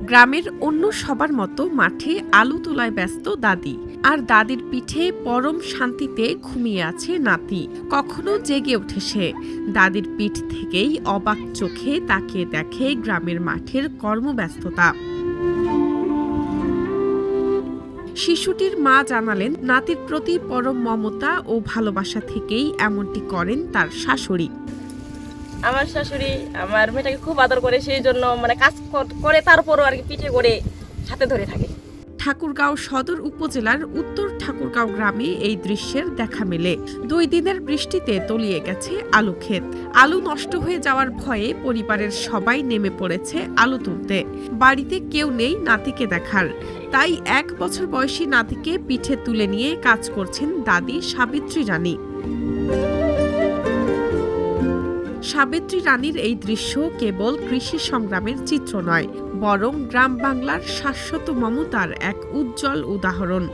গ্রামের অন্য সবার মতো মাঠে আলু তোলায় ব্যস্ত দাদি, আর দাদির পিঠে পরম শান্তিতে ঘুমিয়ে আছে নাতি। কখনো জেগে ওঠে সে, দাদির পিঠ থেকেই অবাক চোখে তাকিয়ে দেখে গ্রামের মাঠের কর্মব্যস্ততা। শিশুটির মা জানালেন, নাতির প্রতি পরম মমতা ও ভালোবাসা থেকেই এমনটি করেন তার শাশুড়ি। আমার শাশুড়ি আমার মেয়েটাকে খুব আদর করে, সেই জন্য কাজ করে, তারপরও আর কি পিঠে করে সাথে ধরে থাকে। ঠাকুরগাঁও সদর উপজেলার উত্তর ঠাকুরগাঁও গ্রামে এই দৃশ্যের দেখা মেলে। 2 দিনের বৃষ্টিতে তলিয়ে গেছে আলু ক্ষেত। আলু নষ্ট হয়ে যাওয়ার ভয়ে পরিবারের সবাই নেমে পড়েছে আলু তুলতে। বাড়িতে কেউ নেই নাতিকে দেখার, তাই 1 বছর বয়সী নাতিকে পিঠে তুলে নিয়ে কাজ করছেন দাদি সাবিত্রী রানী। সাবিত্রী রানীর এই দৃশ্য কেবল কৃষি সংগ্রামের চিত্র নয়, বরং গ্রাম বাংলার শাশ্বত মমতার এক উজ্জ্বল উদাহরণ।